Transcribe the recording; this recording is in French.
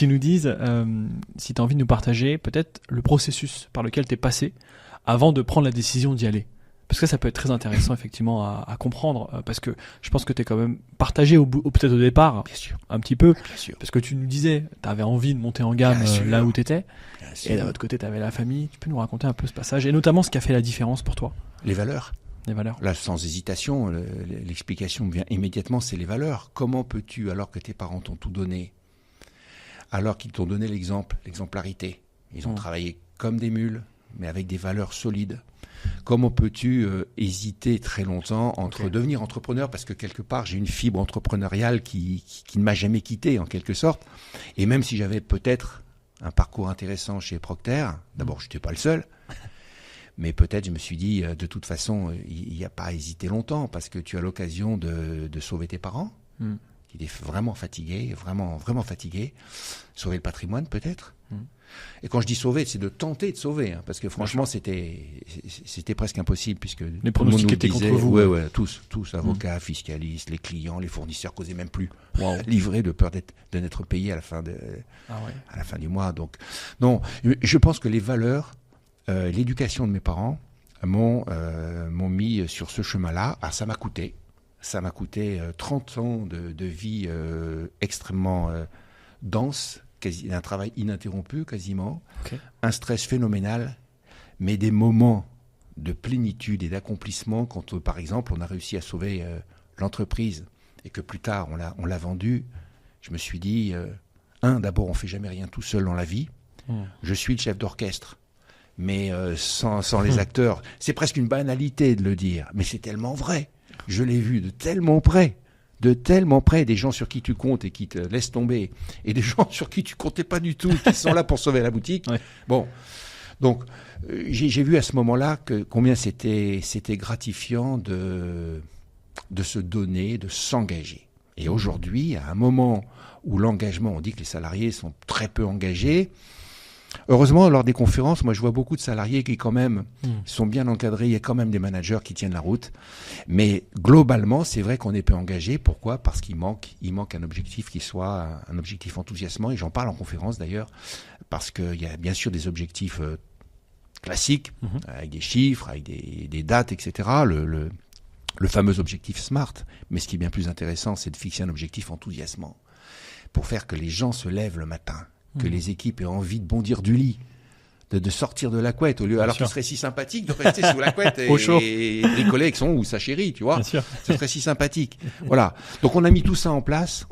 tu nous dises si tu as envie de nous partager peut-être le processus par lequel tu es passé avant de prendre la décision d'y aller. Parce que ça peut être très intéressant effectivement à comprendre, parce que je pense que tu es quand même partagé peut-être au départ, Bien sûr. un petit peu, Bien sûr. parce que tu nous disais, tu avais envie de monter en gamme Bien sûr. là où tu étais, Bien sûr. et d'un autre côté tu avais la famille. Tu peux nous raconter un peu ce passage, et notamment ce qui a fait la différence pour toi, Les valeurs. les valeurs. Là, sans hésitation, l'explication me vient immédiatement, c'est les valeurs. Comment peux-tu, alors que tes parents t'ont tout donné, alors qu'ils t'ont donné l'exemplarité, ils ont travaillé comme des mules, mais avec des valeurs solides. Comment peux-tu hésiter très longtemps entre devenir entrepreneur, parce que quelque part j'ai une fibre entrepreneuriale qui ne m'a jamais quitté en quelque sorte, et même si j'avais peut-être un parcours intéressant chez Procter, d'abord je n'étais pas le seul, mais peut-être je me suis dit de toute façon il n'y a pas à hésiter longtemps, parce que tu as l'occasion de sauver tes parents, qui étaient vraiment fatigués, vraiment fatigués, sauver le patrimoine peut-être. Et quand je dis sauver, c'est de tenter de sauver, hein, parce que franchement, c'était presque impossible, puisque les pronostics étaient contre vous. Ouais, tous, avocats, fiscalistes, les clients, les fournisseurs causaient même plus, livrés de peur de n'être payés à la fin à la fin du mois. Donc, non, je pense que les valeurs, l'éducation de mes parents m'ont mis sur ce chemin-là. Ah, ça m'a coûté 30 ans de vie extrêmement dense. Un travail ininterrompu quasiment, un stress phénoménal, mais des moments de plénitude et d'accomplissement quand, par exemple, on a réussi à sauver l'entreprise et que plus tard on l'a vendue. Je me suis dit, d'abord on fait jamais rien tout seul dans la vie. Je suis le chef d'orchestre, mais sans les acteurs, c'est presque une banalité de le dire, mais c'est tellement vrai. Je l'ai vu de tellement près. Des gens sur qui tu comptes et qui te laissent tomber, et des gens sur qui tu comptais pas du tout, qui sont là pour sauver la boutique. Ouais. Bon, donc j'ai vu à ce moment-là combien c'était gratifiant de se donner, de s'engager. Et aujourd'hui, à un moment où l'engagement, on dit que les salariés sont très peu engagés. Heureusement, lors des conférences, moi je vois beaucoup de salariés qui quand même sont bien encadrés, il y a quand même des managers qui tiennent la route, mais globalement c'est vrai qu'on est peu engagé. Pourquoi ? Parce qu'il manque un objectif qui soit un objectif enthousiasmant, et j'en parle en conférence d'ailleurs, parce qu'il y a bien sûr des objectifs classiques, avec des chiffres, avec des dates, etc., le fameux objectif SMART, mais ce qui est bien plus intéressant, c'est de fixer un objectif enthousiasmant, pour faire que les gens se lèvent le matin, que les équipes aient envie de bondir du lit, de sortir de la couette, alors qu'il serait si sympathique de rester sous la couette et bricoler avec son ou sa chérie, tu vois. Ce serait si sympathique. Voilà. Donc on a mis tout ça en place,